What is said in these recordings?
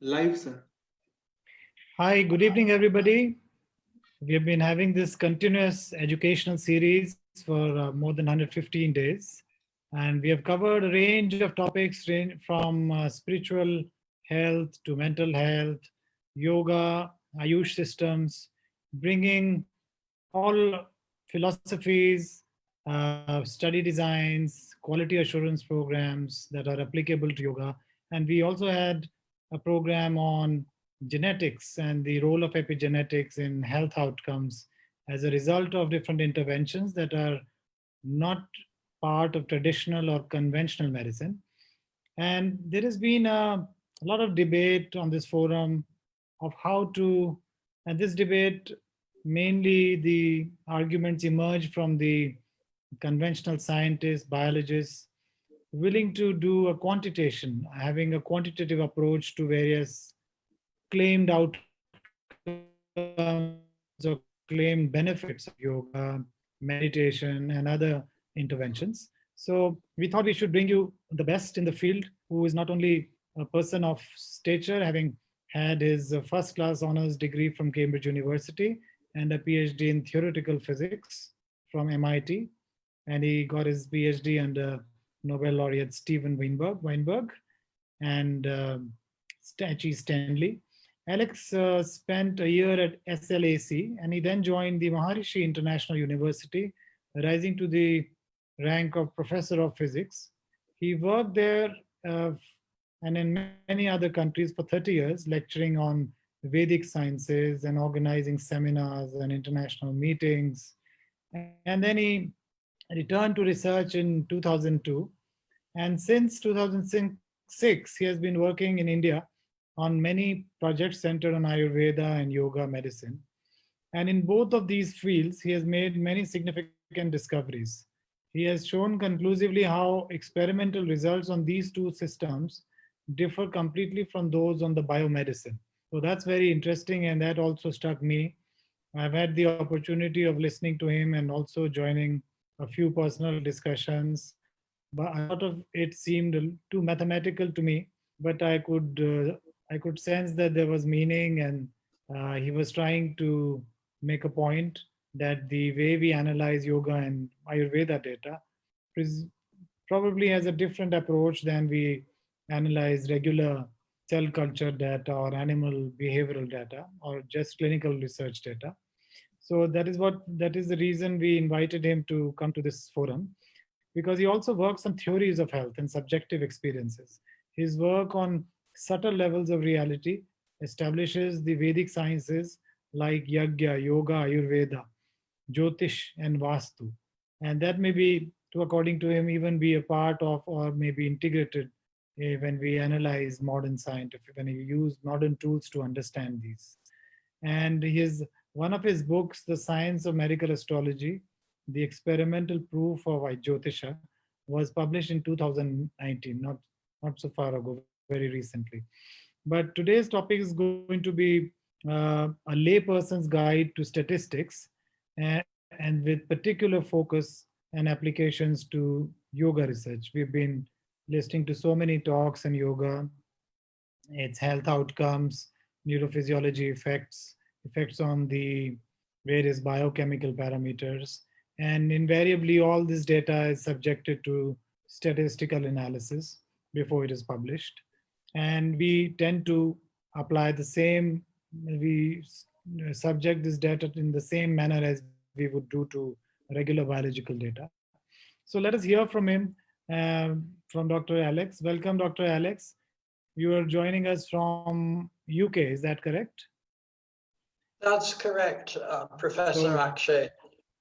Live, sir. Hi, good evening, everybody. We have been having this continuous educational series for more than 115 days. And we have covered a range of topics from spiritual health to mental health, yoga, Ayush systems, bringing all philosophies, study designs, quality assurance programs that are applicable to yoga. And we also had a program on genetics and the role of epigenetics in health outcomes as a result of different interventions that are not part of traditional or conventional medicine. And there has been a lot of debate on this forum of how to, and this debate, mainly the arguments emerge from the conventional scientists, biologists, willing to do a quantitation, having a quantitative approach to various claimed outcomes or claimed benefits of yoga, meditation, and other interventions. So we thought we should bring you the best in the field, who is not only a person of stature, having had his first class honors degree from Cambridge University and a PhD in theoretical physics from MIT, and he got his PhD under Nobel laureate Stephen Weinberg and Stachy Stanley. Alex spent a year at SLAC, and he then joined the Maharishi International University, rising to the rank of professor of physics. He worked there and in many other countries for 30 years, lecturing on Vedic sciences and organizing seminars and international meetings. And then he returned to research in 2002. And since 2006, he has been working in India on many projects centered on Ayurveda and yoga medicine. And in both of these fields, he has made many significant discoveries. He has shown conclusively how experimental results on these two systems differ completely from those on the biomedicine. So that's very interesting, and that also struck me. I've had the opportunity of listening to him and also joining a few personal discussions, but a lot of it seemed too mathematical to me. But I could sense that there was meaning, and he was trying to make a point that the way we analyze yoga and Ayurveda data is probably has a different approach than we analyze regular cell culture data or animal behavioral data or just clinical research data. So that is the reason we invited him to come to this forum, because he also works on theories of health and subjective experiences. His work on subtle levels of reality establishes the Vedic sciences like Yagya, Yoga, Ayurveda, Jyotish, and Vastu. And that may be, to according to him, even be a part of or maybe integrated when we analyze modern scientific, when we use modern tools to understand these. And one of his books, The Science of Medical Astrology, The Experimental Proof of Jyotisha, was published in 2019, not so far ago, very recently. But today's topic is going to be a layperson's guide to statistics, and with particular focus and applications to yoga research. We've been listening to so many talks on yoga, its health outcomes, neurophysiology effects, effects on the various biochemical parameters. And invariably, all this data is subjected to statistical analysis before it is published. And we tend to apply the same, we subject this data in the same manner as we would do to regular biological data. So let us hear from him, from Dr. Alex. Welcome, Dr. Alex. You are joining us from UK, is that correct? That's correct, Professor Akshay.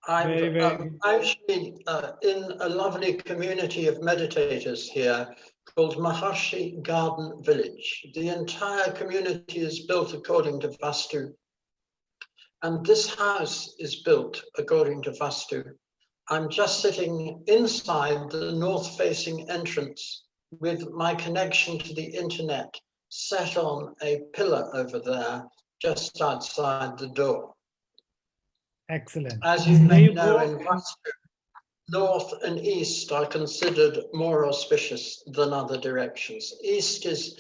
Very, very I'm actually in a lovely community of meditators here called Maharishi Garden Village. The entire community is built according to Vastu. And this house is built according to Vastu. I'm just sitting inside the north-facing entrance with my connection to the internet set on a pillar over there, just outside the door. excellent. As you may know, in Vastu, north and east are considered more auspicious than other directions. East is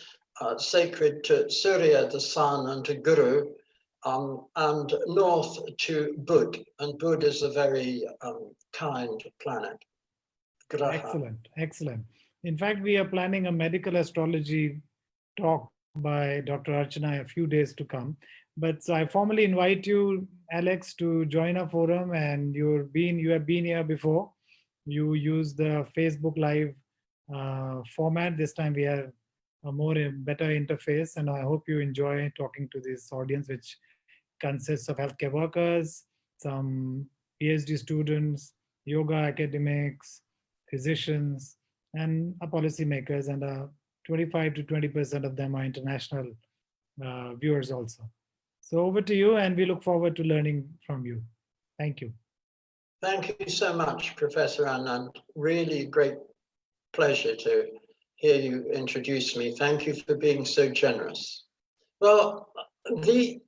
sacred to Surya, the sun, and to Guru, and north to Bud. And Bud is a very kind planet. Graha. Excellent, excellent. In fact, we are planning a medical astrology talk by Dr. Archana a few days to come. But so I formally invite you, Alex, to join our forum. And you have been here before. You use the Facebook Live format. This time we have a better interface, and I hope you enjoy talking to this audience, which consists of healthcare workers, some PhD students, yoga academics, physicians, and policymakers, and 25 to 20% of them are international viewers also. So over to you, and we look forward to learning from you. Thank you. Thank you so much, Professor Anand. Really great pleasure to hear you introduce me. Thank you for being so generous. Well, the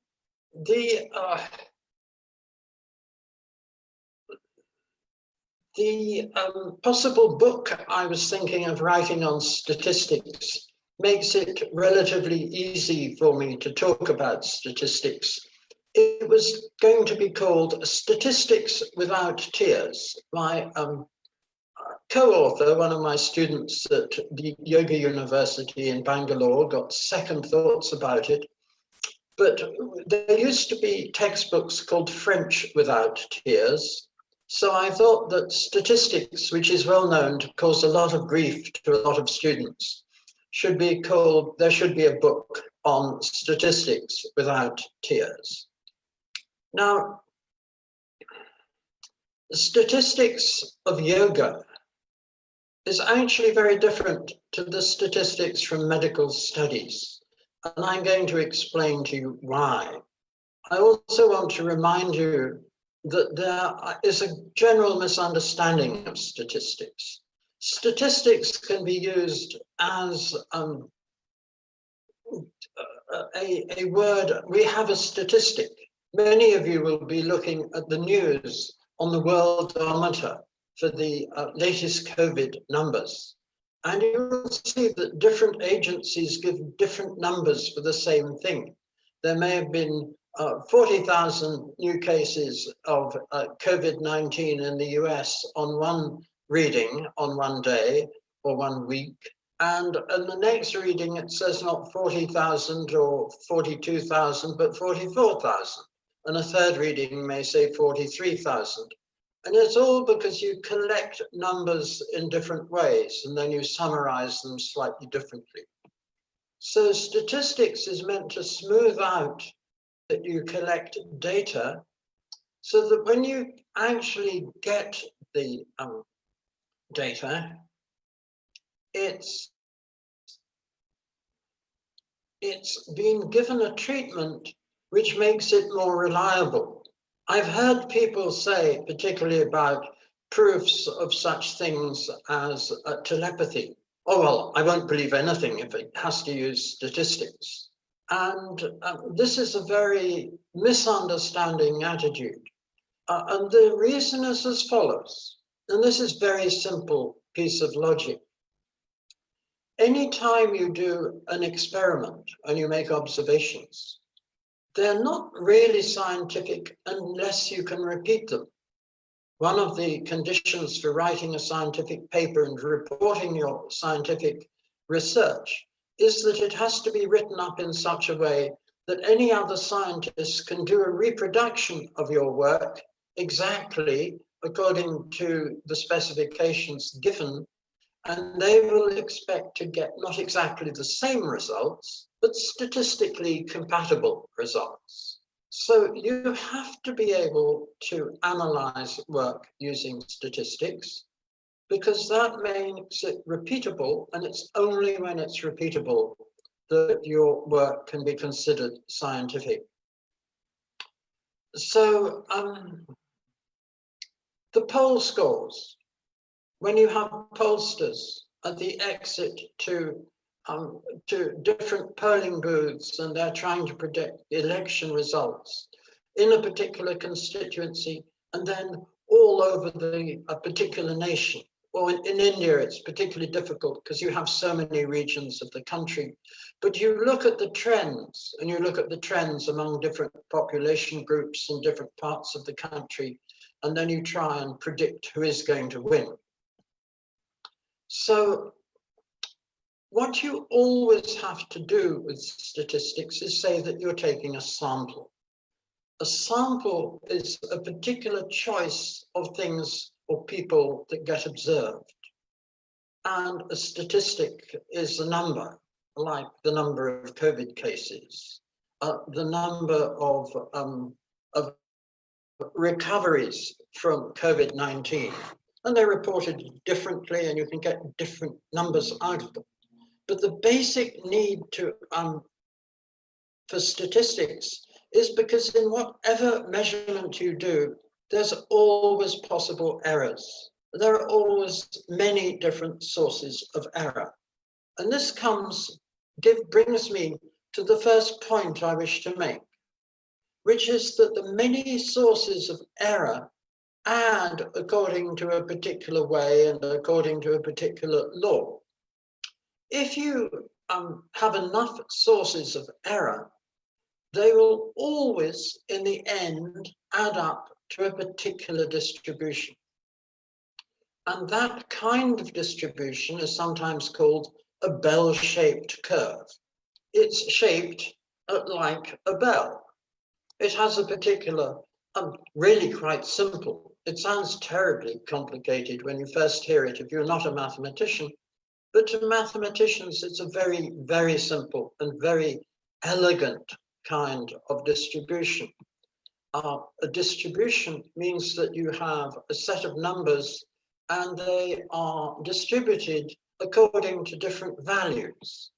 possible book I was thinking of writing on statistics makes it relatively easy for me to talk about statistics. It was going to be called Statistics Without Tears. My co-author, one of my students at the Yoga University in Bangalore, got second thoughts about it. But there used to be textbooks called French Without Tears. So I thought that statistics, which is well known to cause a lot of grief to a lot of students, should be called, there should be a book on statistics without tears. Now, the statistics of yoga is actually very different to the statistics from medical studies. And I'm going to explain to you why. I also want to remind you that there is a general misunderstanding of statistics. Statistics can be used as a word. We have a statistic. Many of you will be looking at the news on the worldometer for the latest COVID numbers. And you will see that different agencies give different numbers for the same thing. There may have been 40,000 new cases of COVID-19 in the US on one reading on one day or 1 week. And in the next reading, it says not 40,000 or 42,000, but 44,000. And a third reading may say 43,000. And it's all because you collect numbers in different ways, and then you summarize them slightly differently. So statistics is meant to smooth out that you collect data so that when you actually get the data, it's been given a treatment which makes it more reliable. I've heard people say, particularly about proofs of such things as telepathy, oh, well, I won't believe anything if it has to use statistics. And this is a very misunderstanding attitude. And the reason is as follows, and this is very simple piece of logic. Anytime you do an experiment and you make observations, they're not really scientific unless you can repeat them. One of the conditions for writing a scientific paper and reporting your scientific research is that it has to be written up in such a way that any other scientist can do a reproduction of your work exactly according to the specifications given, and they will expect to get not exactly the same results, but statistically compatible results. So you have to be able to analyze work using statistics, because that makes it repeatable, and it's only when it's repeatable that your work can be considered scientific. So the poll scores, when you have pollsters at the exit to different polling booths and they're trying to predict election results in a particular constituency and then all over a particular nation, or in India, it's particularly difficult because you have so many regions of the country. But you look at the trends, and you look at the trends among different population groups in different parts of the country, and then you try and predict who is going to win. So what you always have to do with statistics is say that you're taking a sample. A sample is a particular choice of things or people that get observed. And a statistic is a number, like the number of COVID cases, the number of recoveries from COVID-19. And they're reported differently, and you can get different numbers out of them. But the basic need to for statistics is because in whatever measurement you do, there's always possible errors. There are always many different sources of error. And this brings me to the first point I wish to make, which is that the many sources of error add according to a particular way and according to a particular law. If you have enough sources of error, they will always, in the end, add up to a particular distribution. And that kind of distribution is sometimes called a bell-shaped curve. It's shaped like a bell. It has a particular, really quite simple. It sounds terribly complicated when you first hear it if you're not a mathematician. But to mathematicians, it's a very, very simple and very elegant kind of distribution. A distribution means that you have a set of numbers and they are distributed according to different values.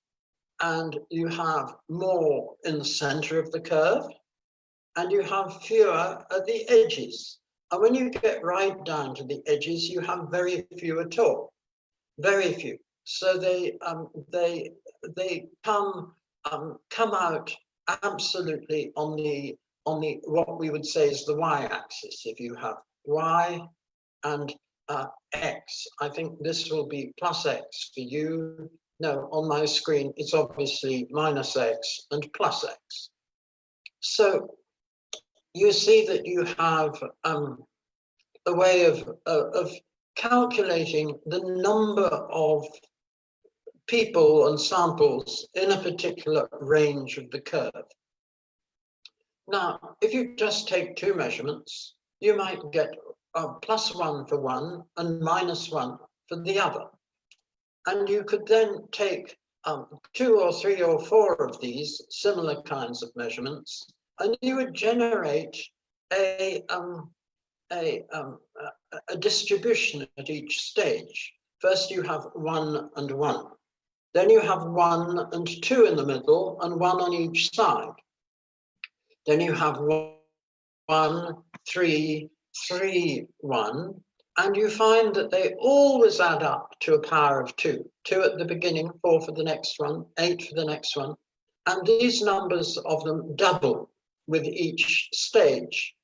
And you have more in the center of the curve, and you have fewer at the edges. And when you get right down to the edges, you have very few at all, very few. So they come out absolutely on the what we would say is the y-axis. If you have y and x, I think this will be plus x for you. No, on my screen it's obviously minus x and plus x. So you see that you have a way of calculating the number of people and samples in a particular range of the curve. Now, if you just take two measurements, you might get +1 for one and -1 for the other. And you could then take 2 or 3 or 4 of these similar kinds of measurements, and you would generate a distribution at each stage. First, you have 1 and 1. Then you have 1 and 2 in the middle and 1 on each side. Then you have 1, 3, 3, 1. And you find that they always add up to a power of 2. 2 at the beginning, 4 for the next one, 8 for the next one. And these numbers of them double with each stage.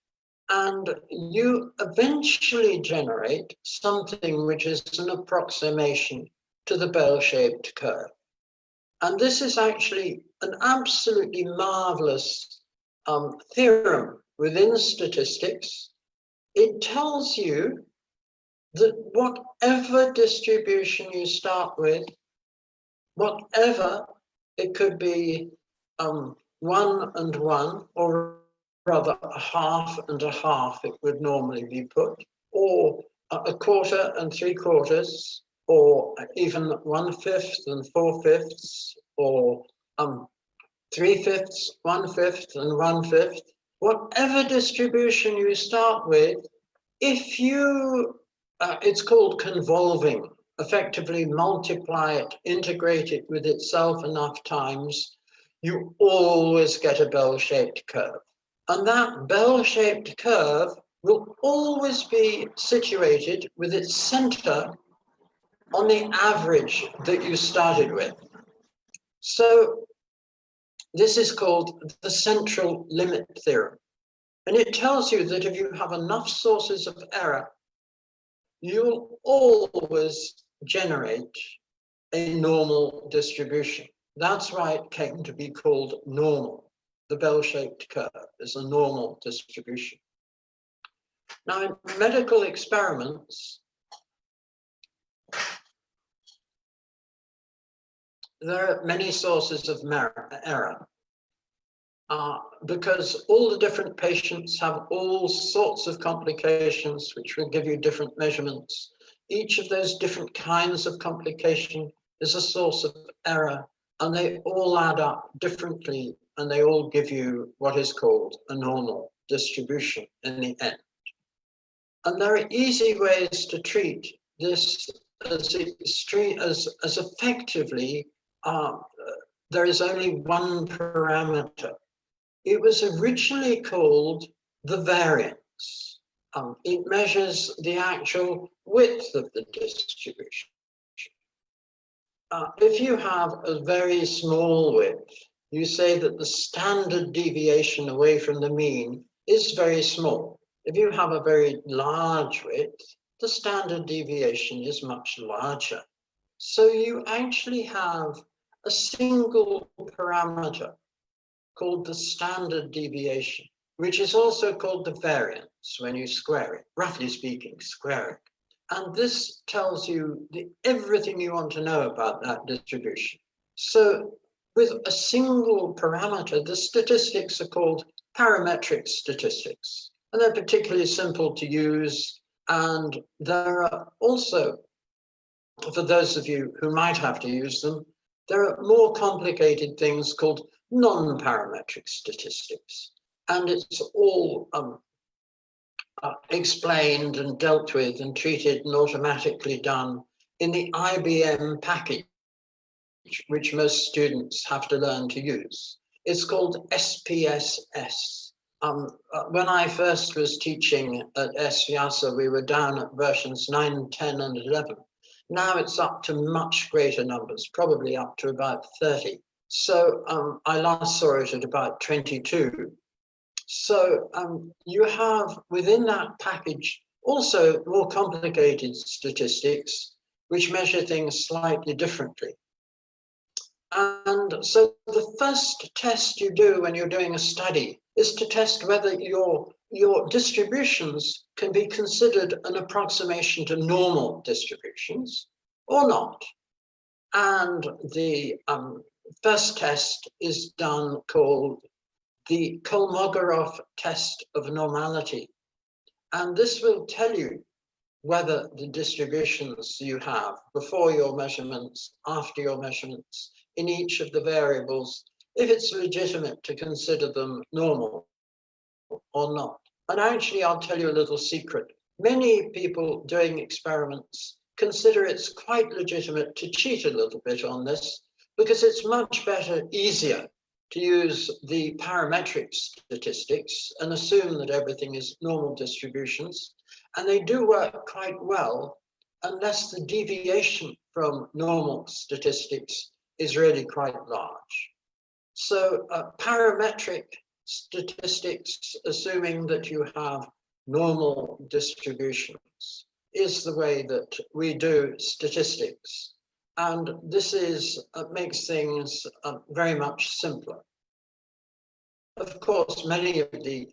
And you eventually generate something which is an approximation to the bell-shaped curve. And this is actually an absolutely marvelous theorem within statistics. It tells you that whatever distribution you start with, whatever, it could be 1 and 1, or rather a half and a half, it would normally be put, or a quarter and 3/4, or even 1/5 and 4/5, or 3/5, 1/5 and 1/5. Whatever distribution you start with, if you, it's called convolving, effectively multiply it, integrate it with itself enough times, you always get a bell-shaped curve. And that bell-shaped curve will always be situated with its center on the average that you started with. So this is called the central limit theorem. And it tells you that if you have enough sources of error, you'll always generate a normal distribution. That's why it came to be called normal. The bell-shaped curve is a normal distribution. Now, in medical experiments, there are many sources of error. Because all the different patients have all sorts of complications, which will give you different measurements. Each of those different kinds of complication is a source of error, and they all add up differently, and they all give you what is called a normal distribution in the end. And there are easy ways to treat this as effectively, there is only one parameter. It was originally called the variance. It measures the actual width of the distribution. If you have a very small width, you say that the standard deviation away from the mean is very small. If you have a very large width, the standard deviation is much larger. So you actually have a single parameter called the standard deviation, which is also called the variance when you square it, roughly speaking, square it. And this tells you everything you want to know about that distribution. So with a single parameter, the statistics are called parametric statistics, and they're particularly simple to use. And there are also, for those of you who might have to use them, there are more complicated things called non-parametric statistics, and it's all explained and dealt with and treated and automatically done in the IBM package, which most students have to learn to use. It's called SPSS. When I first was teaching at SVIASA, we were down at versions 9, 10, and 11. Now it's up to much greater numbers, probably up to about 30. So I last saw it at about 22. So you have within that package also more complicated statistics, which measure things slightly differently. And so the first test you do when you're doing a study is to test whether your distributions can be considered an approximation to normal distributions or not. And the first test is done called the Kolmogorov test of normality. And this will tell you whether the distributions you have before your measurements, after your measurements, in each of the variables, if it's legitimate to consider them normal or not. And actually, I'll tell you a little secret. Many people doing experiments consider it's quite legitimate to cheat a little bit on this, because it's much better, easier to use the parametric statistics and assume that everything is normal distributions. And they do work quite well unless the deviation from normal statistics is really quite large. So parametric statistics, assuming that you have normal distributions, is the way that we do statistics. And this is makes things very much simpler. Of course, many of the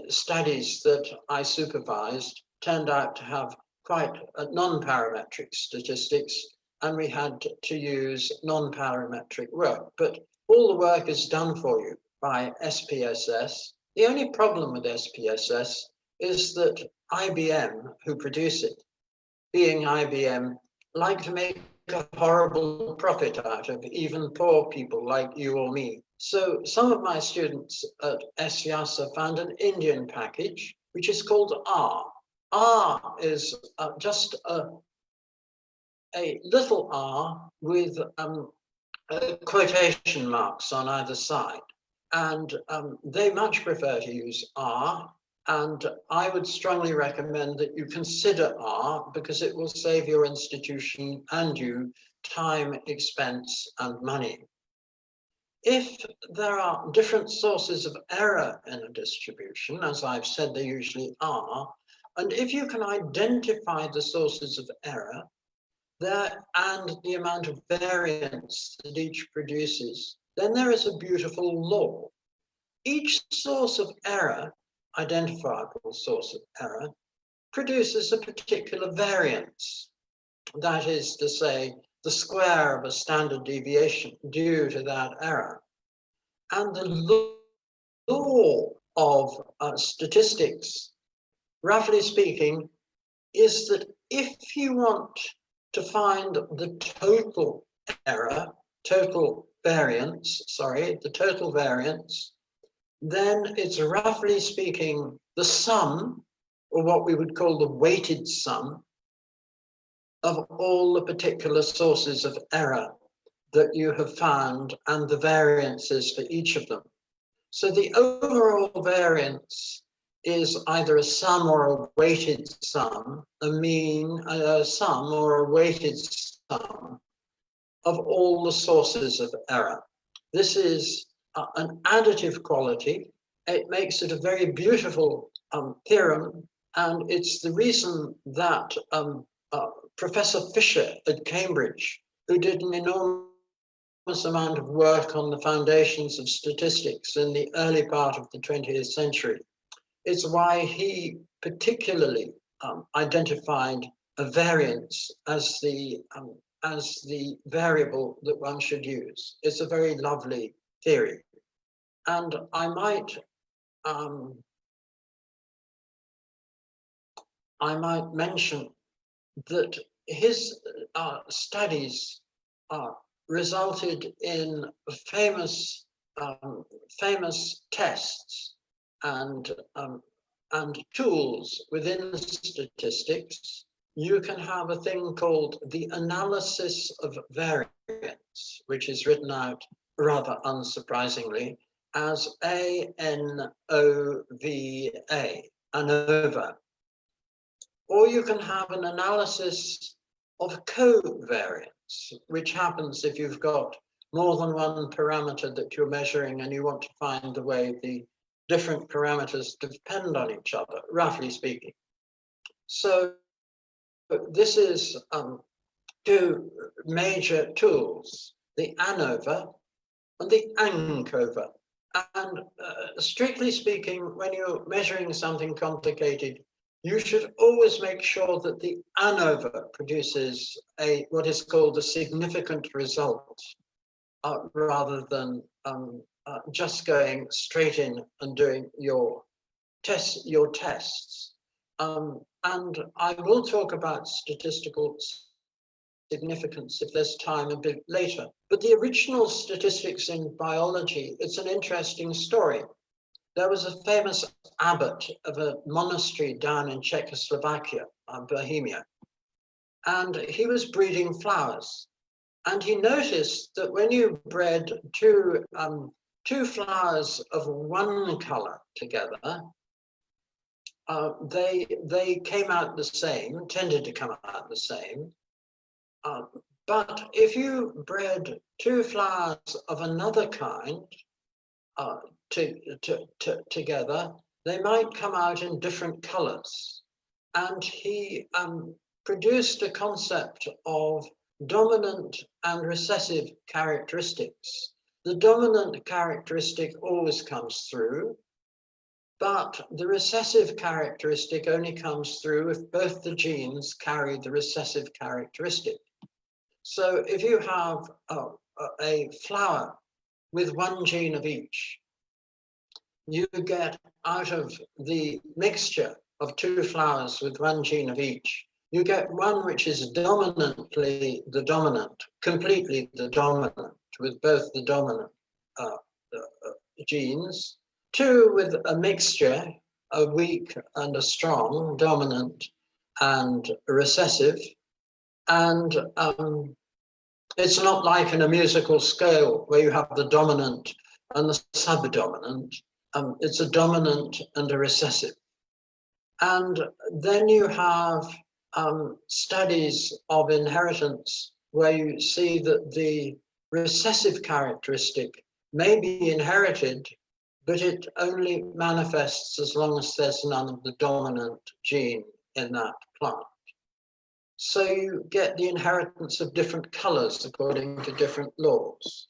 studies that I supervised turned out to have quite non-parametric statistics, and we had to use non-parametric work. But all the work is done for you by SPSS. The only problem with SPSS is that IBM, who produce it, being IBM, like to make a horrible profit out of even poor people like you or me. So some of my students at SVIASA found an Indian package, which is called R. R is just a little r with quotation marks on either side. And they much prefer to use R. And I would strongly recommend that you consider R, because it will save your institution and you time, expense, and money. If there are different sources of error in a distribution, as I've said there usually are, And if you can identify the sources of error there and the amount of variance that each produces, then there is a beautiful law. Each source of error, identifiable source of error, produces a particular variance. That is to say, the square of a standard deviation due to that error. And the law of statistics, roughly speaking, is that if you want to find the total error, total variance, then it's roughly speaking the sum, or what we would call the weighted sum, of all the particular sources of error that you have found and the variances for each of them. So the overall variance is either a sum or a weighted sum, a sum or a weighted sum of all the sources of error. This is an additive quality. It makes it a very beautiful theorem, and it's the reason that Professor Fisher at Cambridge, who did an enormous amount of work on the foundations of statistics in the early part of the 20th century, it's why he particularly identified a variance as the variable that one should use. It's a very lovely theory. And I might mention that his studies resulted in famous tests and tools within statistics. You can have a thing called the analysis of variance, which is written out rather unsurprisingly as ANOVA, ANOVA. Or you can have an analysis of covariance, which happens if you've got more than one parameter that you're measuring and you want to find the way the different parameters depend on each other, roughly speaking. So this is two major tools, the ANOVA and the ANCOVA. And strictly speaking, when you're measuring something complicated, you should always make sure that the ANOVA produces what is called a significant result, rather than just going straight in and doing your tests. And I will talk about statistical significance if there's time a bit later. But the original statistics in biology, it's an interesting story. There was a famous abbot of a monastery down in Czechoslovakia, Bohemia, and he was breeding flowers. And he noticed that when you bred two flowers of one color together, they came out the same, tended to come out the same. But if you bred two flowers of another kind together, they might come out in different colors. And he produced a concept of dominant and recessive characteristics. The dominant characteristic always comes through, but the recessive characteristic only comes through if both the genes carry the recessive characteristic. So if you have a flower with one gene of each, you get out of the mixture of two flowers with one gene of each, you get one which is dominantly the dominant, completely the dominant, with both the dominant genes, two with a mixture, a weak and a strong, dominant and recessive. And it's not like in a musical scale where you have the dominant and the subdominant. It's a dominant and a recessive. And then you have studies of inheritance where you see that the recessive characteristic may be inherited but it only manifests as long as there's none of the dominant gene in that plant. So you get the inheritance of different colors according to different laws.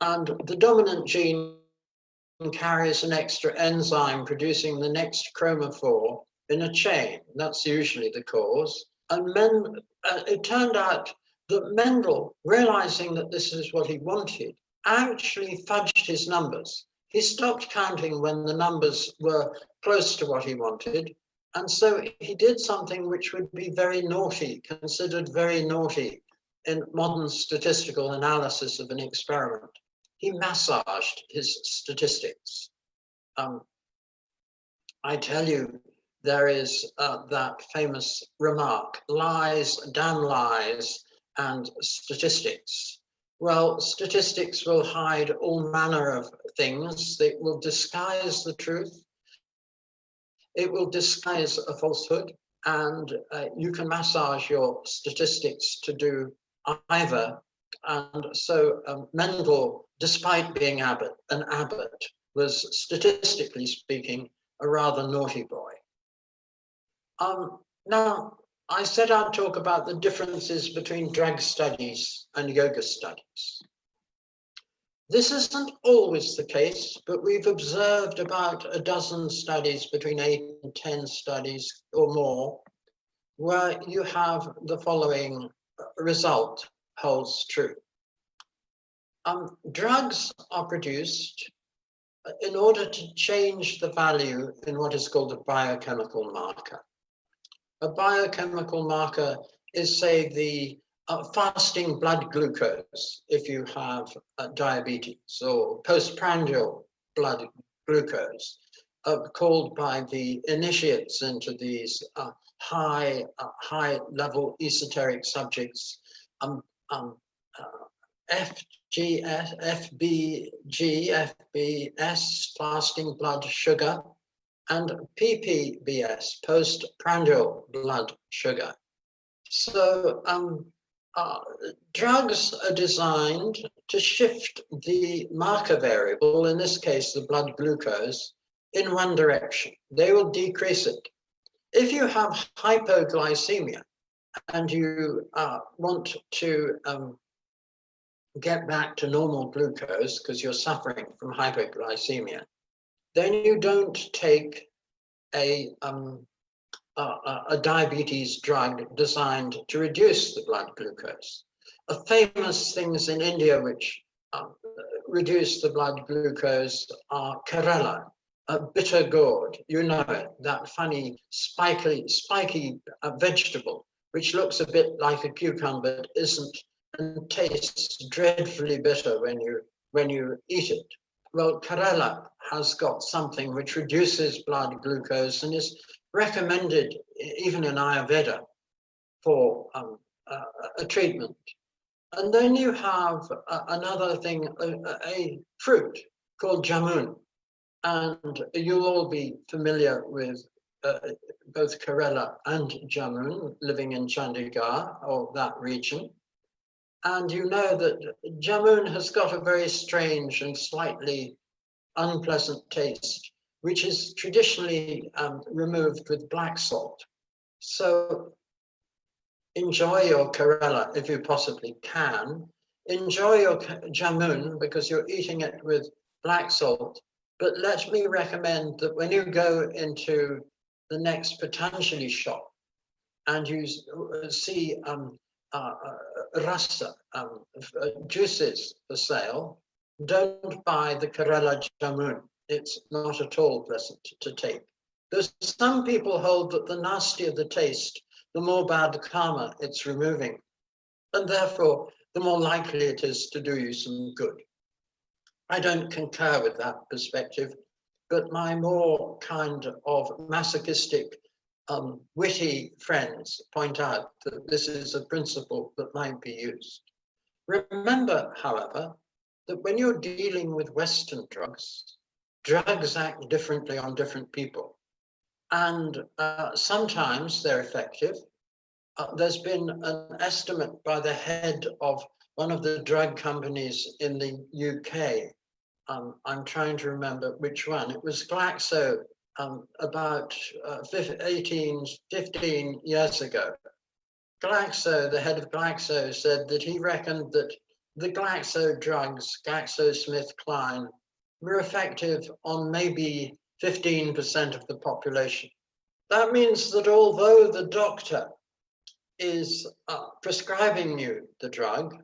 And the dominant gene carries an extra enzyme producing the next chromophore in a chain. That's usually the cause. And it turned out that Mendel, realizing that this is what he wanted, actually fudged his numbers. He stopped counting when the numbers were close to what he wanted. And so he did something which would be very naughty, considered very naughty in modern statistical analysis of an experiment. He massaged his statistics. I tell you, there is that famous remark, lies, damn lies, and statistics. Well, statistics will hide all manner of things. They will disguise the truth. It will disguise a falsehood, and you can massage your statistics to do either. And so Mendel, despite being an abbot, was statistically speaking a rather naughty boy. Now, I said I'd talk about the differences between drug studies and yoga studies. This isn't always the case, but we've observed about a dozen studies, between 8 and 10 studies or more, where you have the following result holds true. Drugs are produced in order to change the value in what is called a biochemical marker. A biochemical marker is, say, the fasting blood glucose if you have diabetes, or postprandial blood glucose, called by the initiates into these high level esoteric subjects, FGS, FBG, FBS, fasting blood sugar, and PPBS, postprandial blood sugar. So drugs are designed to shift the marker variable, in this case, the blood glucose, in one direction. They will decrease it. If you have hypoglycemia and you want to get back to normal glucose because you're suffering from hypoglycemia, then you don't take a diabetes drug designed to reduce the blood glucose. Famous things in India which reduce the blood glucose are Kerala, bitter gourd, you know it, that funny spiky vegetable, which looks a bit like a cucumber, but isn't, and tastes dreadfully bitter when you eat it. Well, Kerala has got something which reduces blood glucose and is recommended even in Ayurveda for a treatment. And then you have another thing, a fruit called jamun. And you'll all be familiar with both Kerala and jamun, living in Chandigarh or that region. And you know that jamun has got a very strange and slightly unpleasant taste, which is traditionally removed with black salt. So enjoy your Kerala if you possibly can. Enjoy your jamun because you're eating it with black salt. But let me recommend that when you go into the next Patanjali shop and you see rasa, juices for sale, don't buy the Kerala jamun. It's not at all pleasant to take. There's some people hold that the nastier the taste, the more bad karma it's removing, and therefore the more likely it is to do you some good. I don't concur with that perspective, but my more kind of masochistic, witty friends point out that this is a principle that might be used. Remember, however, that when you're dealing with Western drugs, drugs act differently on different people. And sometimes they're effective. There's been an estimate by the head of one of the drug companies in the UK I'm trying to remember which one. It was Glaxo about 15 years ago. Glaxo, the head of Glaxo, said that he reckoned that the Glaxo drugs, GlaxoSmithKline, were effective on maybe 15% of the population. That means that although the doctor is prescribing you the drug,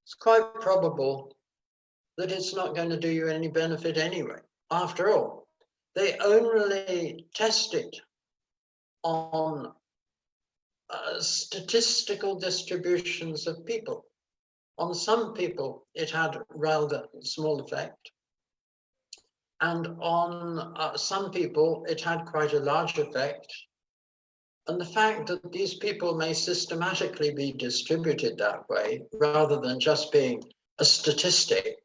it's quite probable that it's not going to do you any benefit anyway. After all, they only test it on statistical distributions of people. On some people, it had rather small effect. And on some people, it had quite a large effect. And the fact that these people may systematically be distributed that way, rather than just being a statistically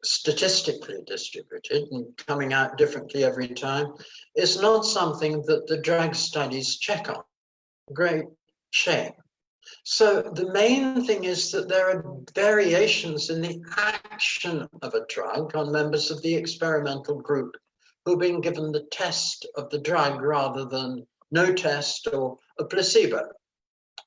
distributed and coming out differently every time, is not something that the drug studies check on. Great shame. So the main thing is that there are variations in the action of a drug on members of the experimental group who've been given the test of the drug rather than no test or a placebo,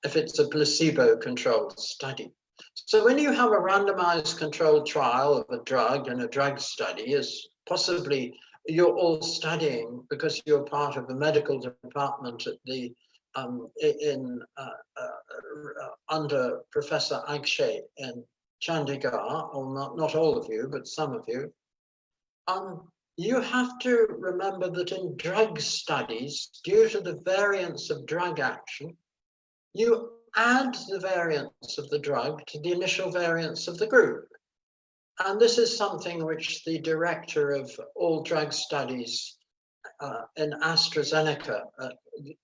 if it's a placebo-controlled study. So when you have a randomized controlled trial of a drug and a drug study, as possibly you're all studying because you're part of the medical department at the under Professor Akshay in Chandigarh, or not all of you, but some of you, you have to remember that in drug studies, due to the variance of drug action, you add the variance of the drug to the initial variance of the group. And this is something which the director of all drug studies in AstraZeneca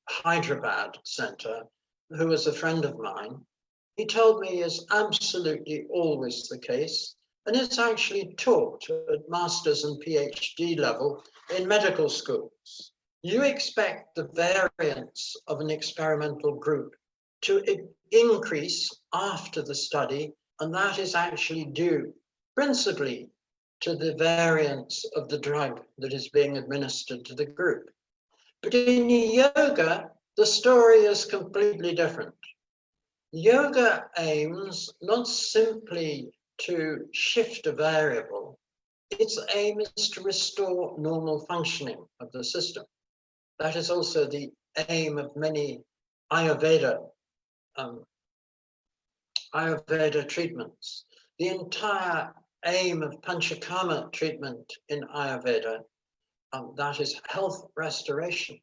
Hyderabad Center, who was a friend of mine, he told me is absolutely always the case. And it's actually taught at master's and PhD level in medical schools. You expect the variance of an experimental group to increase after the study, and that is actually due principally to the variance of the drug that is being administered to the group. But in yoga, the story is completely different. Yoga aims not simply to shift a variable, its aim is to restore normal functioning of the system. That is also the aim of many Ayurveda treatments. The entire aim of Panchakarma treatment in Ayurveda, that is health restoration,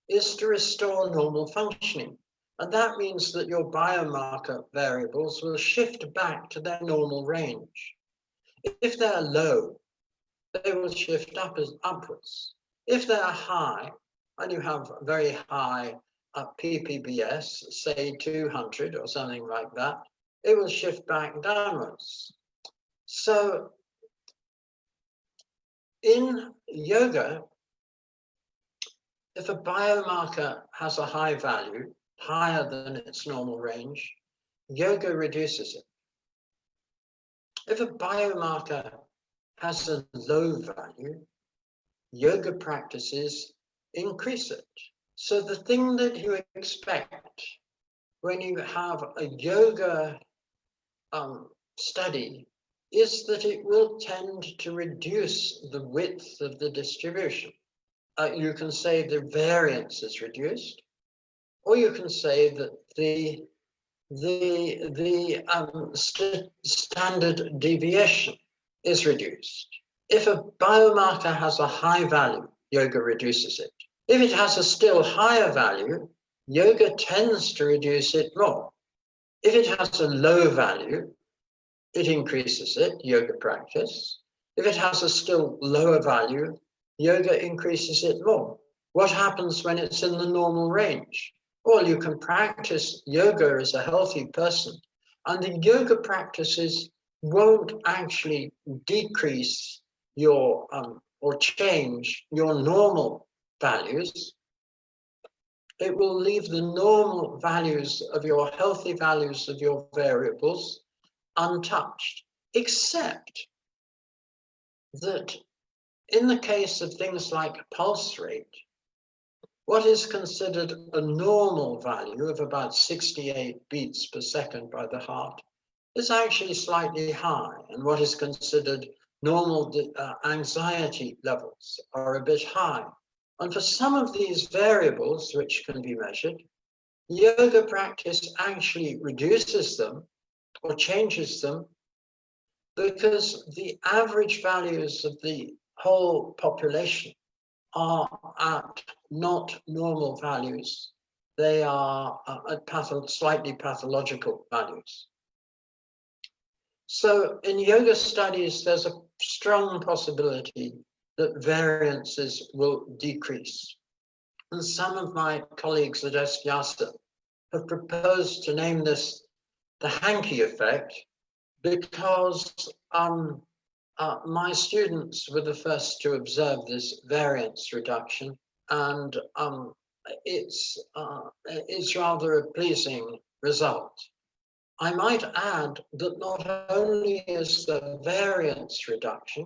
is to restore normal functioning. And that means that your biomarker variables will shift back to their normal range. If they're low, they will shift upwards. If they're high, and you have very high PPBS, say 200 or something like that, it will shift back downwards. So in yoga, if a biomarker has a high value, higher than its normal range, yoga reduces it. If a biomarker has a low value, yoga practices increase it. So the thing that you expect when you have a yoga study is that it will tend to reduce the width of the distribution. You can say the variance is reduced, or you can say that the standard deviation is reduced. If a biomarker has a high value, yoga reduces it. If it has a still higher value, yoga tends to reduce it more. If it has a low value, it increases it, yoga practice. If it has a still lower value, yoga increases it more. What happens when it's in the normal range? Well, you can practice yoga as a healthy person, and the yoga practices won't actually decrease your or change your normal values. It will leave the normal values of your healthy values of your variables untouched, except that in the case of things like pulse rate, what is considered a normal value of about 68 beats per second by the heart is actually slightly high, and what is considered normal anxiety levels are a bit high. And for some of these variables, which can be measured, yoga practice actually reduces them or changes them because the average values of the whole population are at not normal values. They are at slightly pathological values. So in yoga studies, there's a strong possibility that variances will decrease. And some of my colleagues at SVIASA have proposed to name this the Hankey effect, because my students were the first to observe this variance reduction, and it's rather a pleasing result. I might add that not only is the variance reduction,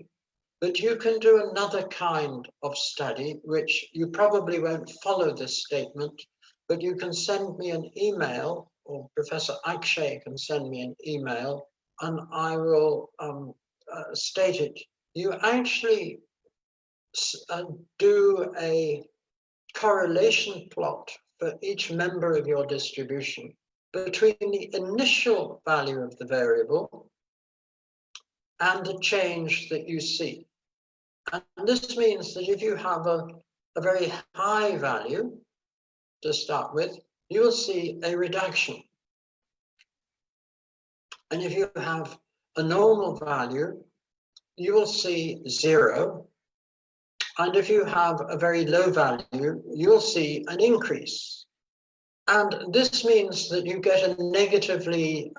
but you can do another kind of study, which you probably won't follow this statement, but you can send me an email, or Professor Akshay can send me an email, and I will state it. You actually do a correlation plot for each member of your distribution between the initial value of the variable and the change that you see. And this means that if you have a very high value to start with, you will see a reduction. And if you have a normal value, you will see 0. And if you have a very low value, you'll see an increase. And this means that you get a negatively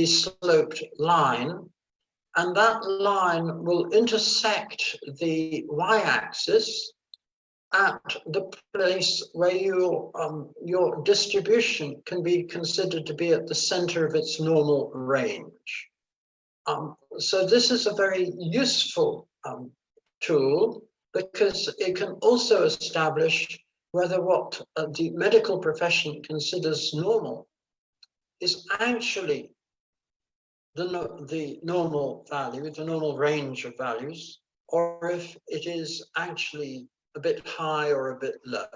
sloped line, and that line will intersect the y-axis at the place where your distribution can be considered to be at the center of its normal range. So this is a very useful tool, because it can also establish whether what the medical profession considers normal is actually the normal value, the normal range of values, or if it is actually a bit high or a bit low.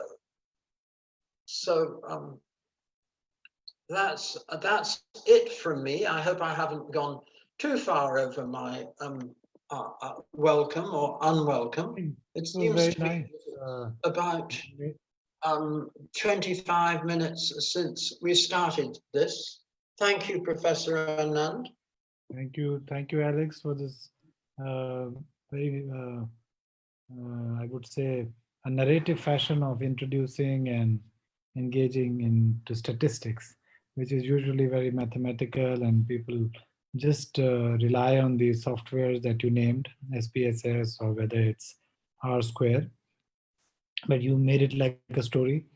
So that's it from me. I hope I haven't gone too far over my welcome or unwelcome. It seems to be about 25 minutes since we started this. Thank you, Professor Anand. Thank you, Alex, for this very, I would say, a narrative fashion of introducing and engaging into statistics, which is usually very mathematical, and people just rely on the softwares that you named, SPSS or whether it's R square. But you made it like a story,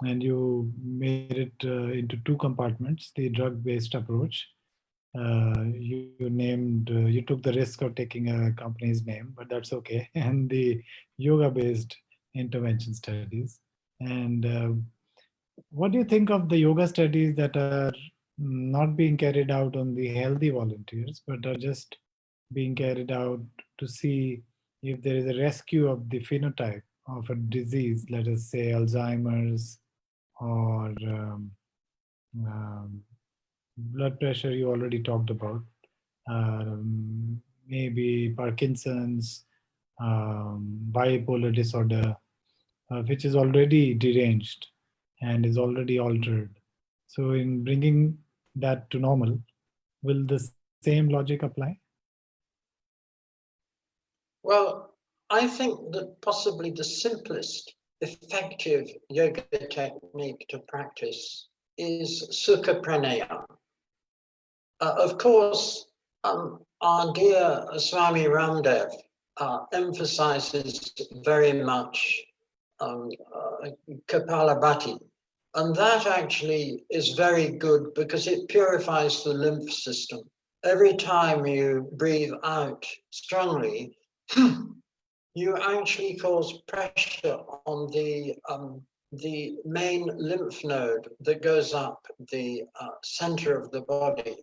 and you made it into 2 compartments: the drug-based approach. You took the risk of taking a company's name, but that's okay. And the yoga-based intervention studies. And what do you think of the yoga studies that are not being carried out on the healthy volunteers, but are just being carried out to see if there is a rescue of the phenotype of a disease, let us say Alzheimer's, or blood pressure you already talked about, maybe Parkinson's, bipolar disorder, which is already deranged and is already altered. So in bringing that to normal, will the same logic apply? Well, I think that possibly the simplest effective yoga technique to practice is Sukha Pranayama. Of course, our dear Swami Ramdev emphasizes very much Kapalabhati, and that actually is very good because it purifies the lymph system every time you breathe out strongly, you actually cause pressure on the main lymph node that goes up the center of the body,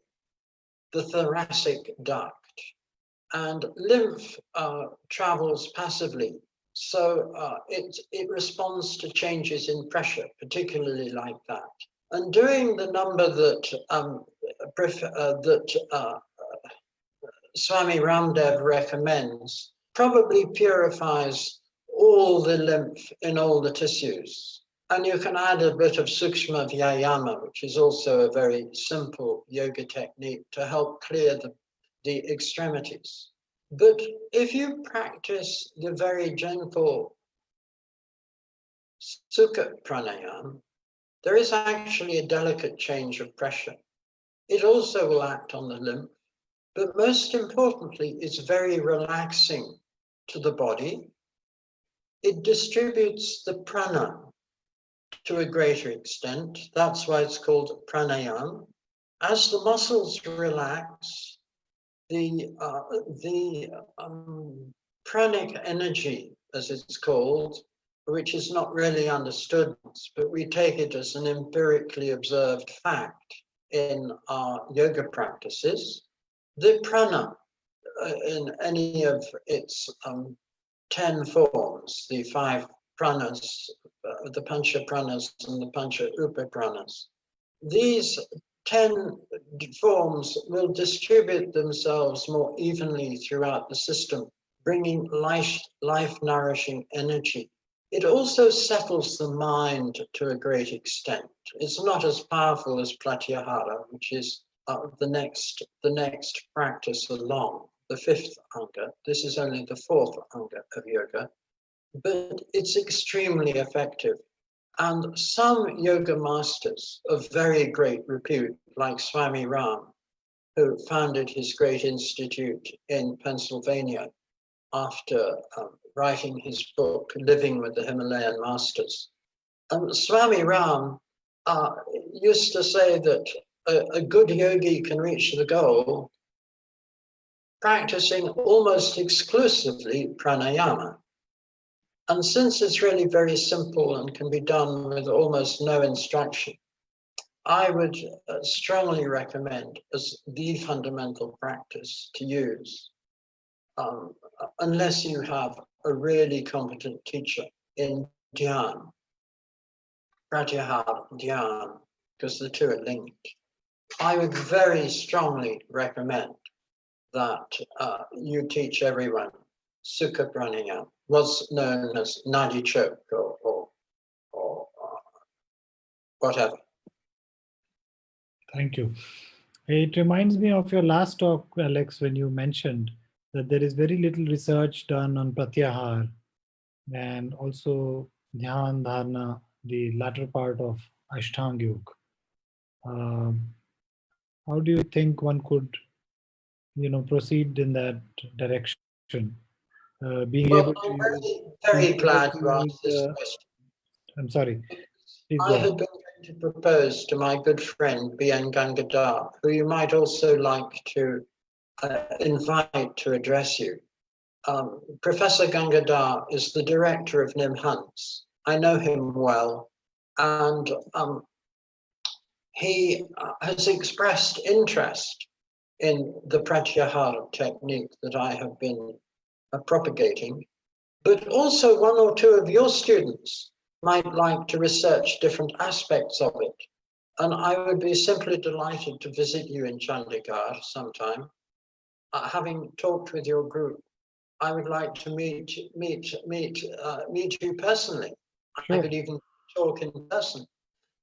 the thoracic duct. And lymph travels passively. So it responds to changes in pressure, particularly like that. And doing the number that Swami Ramdev recommends probably purifies all the lymph in all the tissues. And you can add a bit of Sukshma Vyayama, which is also a very simple yoga technique to help clear the extremities. But if you practice the very gentle Sukha Pranayama, there is actually a delicate change of pressure. It also will act on the lymph, but most importantly, it's very relaxing to the body. It distributes the prana to a greater extent. That's why it's called pranayama. As the muscles relax, the pranic energy, as it's called, which is not really understood, but we take it as an empirically observed fact in our yoga practices. The prana, in any of its 10 forms, the 5 pranas, the pancha pranas and the pancha upa pranas, these 10 forms will distribute themselves more evenly throughout the system, bringing life-nourishing energy. It also settles the mind to a great extent. It's not as powerful as pratyahara, which is the next practice along, the 5th anga. This is only the 4th anga of yoga, but it's extremely effective. And some yoga masters of very great repute, like Swami Ram, who founded his great institute in Pennsylvania after writing his book, Living with the Himalayan Masters. Swami Ram used to say that a good yogi can reach the goal practicing almost exclusively pranayama. And since it's really very simple and can be done with almost no instruction, I would strongly recommend as the fundamental practice to use, unless you have a really competent teacher in dhyan, pratyahara dhyan, because the two are linked. I would very strongly recommend that you teach everyone Sukha Pranayama, what's known as Nadi Chok or whatever. Thank you. It reminds me of your last talk, Alex, when you mentioned that there is very little research done on pratyahar and also dhyan dharana, the latter part of Ashtanga Yoga. How do you think one could, proceed in that direction? Being Well, able to I'm very glad you asked this question. I'm sorry. Please I go had ahead. been going to propose to my good friend B.N. Gangadhar, who you might also like to invite to address you. Professor Gangadhar is the director of NIMHANS. I know him well, and he has expressed interest in the pratyahara technique that I have been propagating, but also one or two of your students might like to research different aspects of it. And I would be simply delighted to visit you in Chandigarh sometime. Having talked with your group, I would like to meet you personally. Sure. I could even talk in person,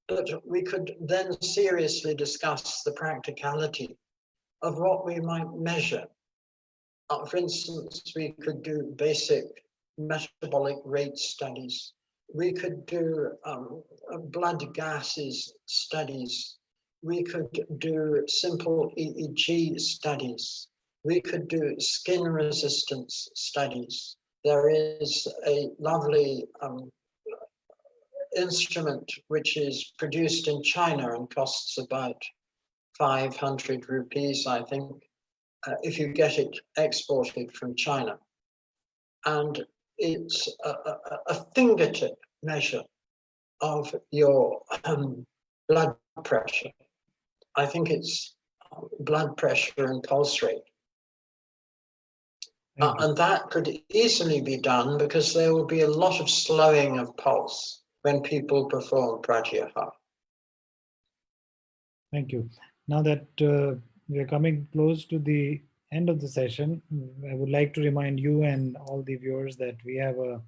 but we could then seriously discuss the practicality of what we might measure. For instance, we could do basic metabolic rate studies. We could do blood gases studies. We could do simple EEG studies. We could do skin resistance studies. There is a lovely instrument which is produced in China and costs about 500 rupees, I think, if you get it exported from China. And it's a fingertip measure of your blood pressure. I think it's blood pressure and pulse rate. And that could easily be done because there will be a lot of slowing of pulse when people perform pratyahara. Thank you. Now that we are coming close to the end of the session, I would like to remind you and all the viewers that we have a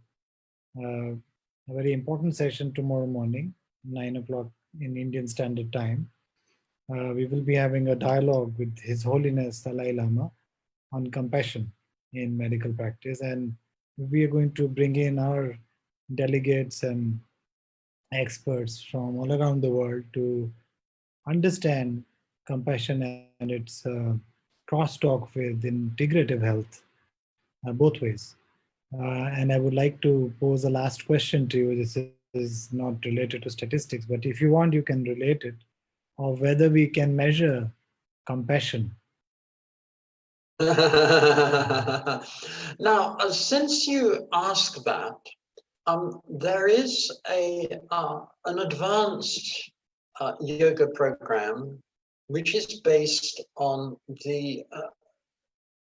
very important session tomorrow morning, 9 o'clock in Indian Standard Time. We will be having a dialogue with His Holiness Dalai Lama on compassion in medical practice, and we are going to bring in our delegates and experts from all around the world to understand compassion and its crosstalk with integrative health, both ways. And I would like to pose a last question to you. This is not related to statistics, but if you want, you can relate it, of whether we can measure compassion. Now, since you ask that, there is an advanced yoga program which is based on the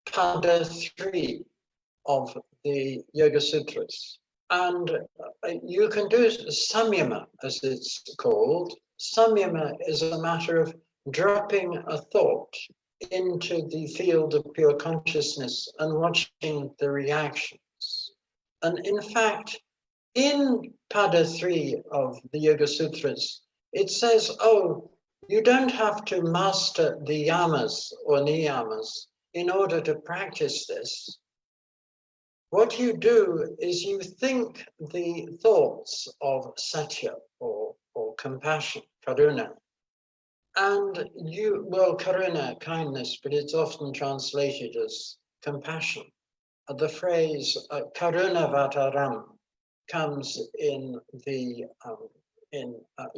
Pada 3 of the Yoga Sutras. And you can do samyama, as it's called. Samyama is a matter of dropping a thought into the field of pure consciousness and watching the reactions. And in fact, in Pada 3 of the Yoga Sutras, it says, oh, you don't have to master the yamas or niyamas in order to practice this. What you do is you think the thoughts of satya or compassion, karuna, and you, well, karuna, kindness, but it's often translated as compassion. The phrase karuna vataram comes in the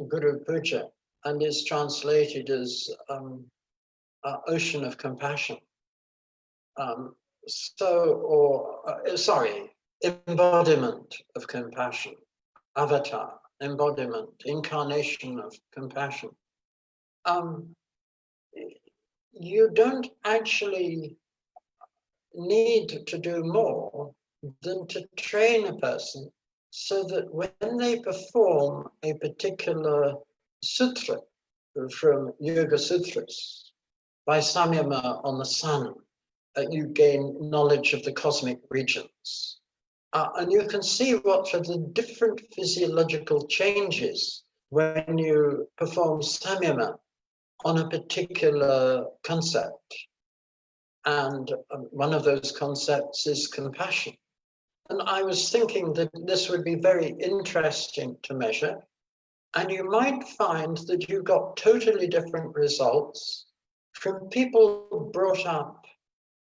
Guru Puja and is translated as ocean of compassion. Embodiment of compassion, avatar, embodiment, incarnation of compassion. You don't actually need to do more than to train a person so that when they perform a particular sutra from Yoga Sutras, by samyama on the sun, you gain knowledge of the cosmic regions. And you can see what are the different physiological changes when you perform samyama on a particular concept. And one of those concepts is compassion. And I was thinking that this would be very interesting to measure. And you might find that you got totally different results from people brought up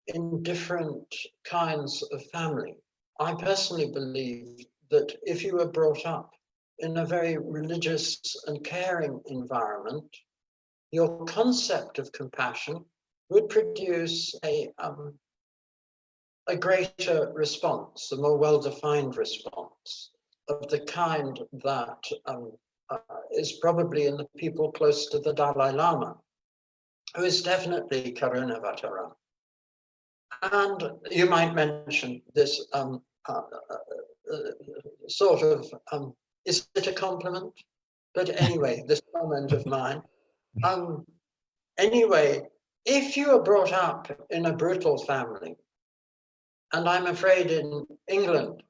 in different kinds of family. I personally believe that if you were brought up in a very religious and caring environment, your concept of compassion would produce a greater response, a more well-defined response of the kind that is probably in the people close to the Dalai Lama, who is definitely Karunavataram. And you might mention this sort of, is it a compliment? But anyway, this comment of mine. Anyway, if you are brought up in a brutal family, and I'm afraid in England,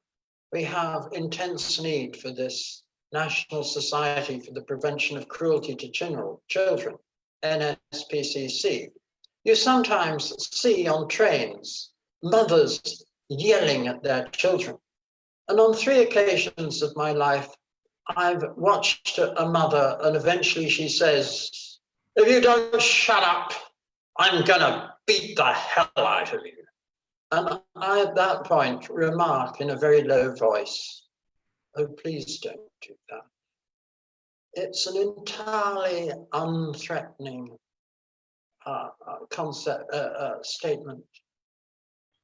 we have intense need for this National Society for the Prevention of Cruelty to Children, NSPCC. You sometimes see on trains mothers yelling at their children. And on 3 occasions of my life, I've watched a mother, and eventually she says, if you don't shut up, I'm gonna beat the hell out of you. And I, at that point, remark in a very low voice, oh, please don't do that. It's an entirely unthreatening concept statement,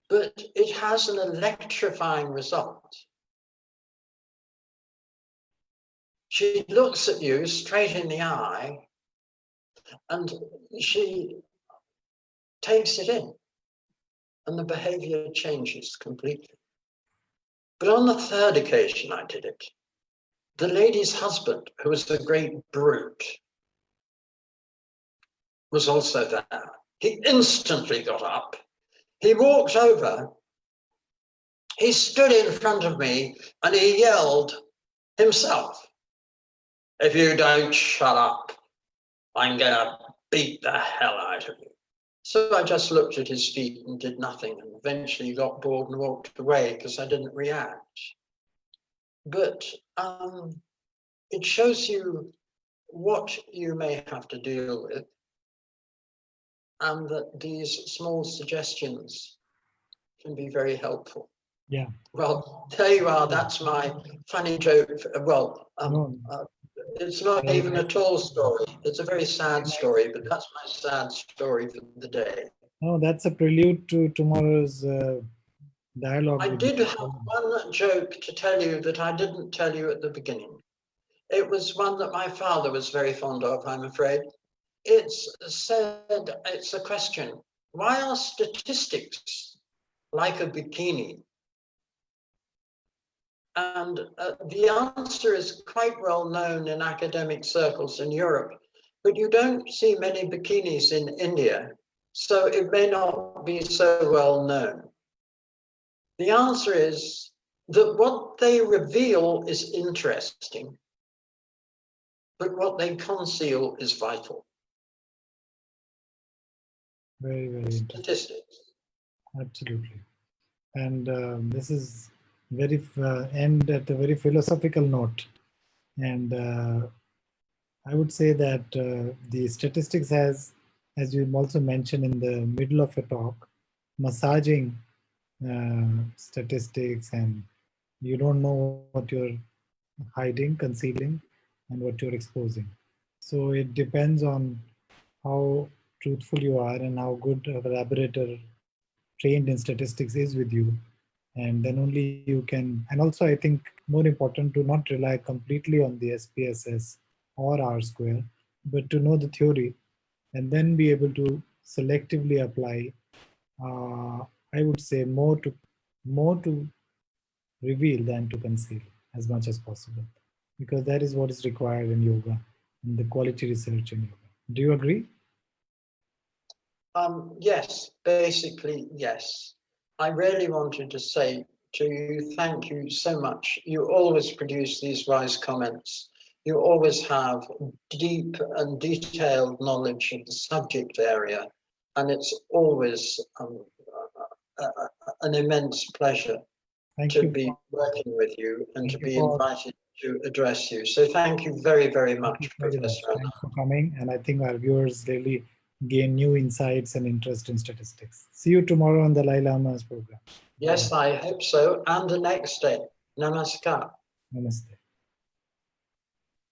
but it has an electrifying result. She looks at you straight in the eye and she takes it in, and the behavior changes completely. But on the third occasion I did it, the lady's husband, who was a great brute, was also there. He instantly got up. He walked over. He stood in front of me and he yelled himself, "If you don't shut up, I'm gonna beat the hell out of you." So I just looked at his feet and did nothing, and eventually got bored and walked away because I didn't react. But it shows you what you may have to deal with, and that these small suggestions can be very helpful. Yeah. Well, there you are. That's my funny joke. Well, it's not even a tall story. It's a very sad story, but that's my sad story for the day. No, that's a prelude to tomorrow's dialogue. I did have one joke to tell you that I didn't tell you at the beginning. It was one that my father was very fond of, I'm afraid. It's a question: why are statistics like a bikini? And the answer is quite well known in academic circles in Europe, but you don't see many bikinis in India, so it may not be so well known. The answer is that what they reveal is interesting, but what they conceal is vital. Very, very interesting. Statistics. Absolutely. And this is very end at a very philosophical note. And I would say that the statistics has, as you also mentioned in the middle of your talk, massaging statistics, and you don't know what you're hiding, concealing, and what you're exposing. So it depends on how truthful you are and how good a collaborator trained in statistics is with you. And then only you can, and also I think more important to not rely completely on the SPSS or R square, but to know the theory and then be able to selectively apply, I would say more to reveal than to conceal as much as possible, because that is what is required in yoga and the quality research in yoga. Do you agree? Yes, basically, yes. I really wanted to say to you, thank you so much. You always produce these wise comments. You always have deep and detailed knowledge of the subject area, and it's always an immense pleasure to be working with you and to be invited to address you. So thank you very, very much, Professor. Thanks for coming, and I think our viewers really gain new insights and interest in statistics. See you tomorrow on the Dalai Lama's program. Yes, I hope so. And the next day. Namaskar. Namaste.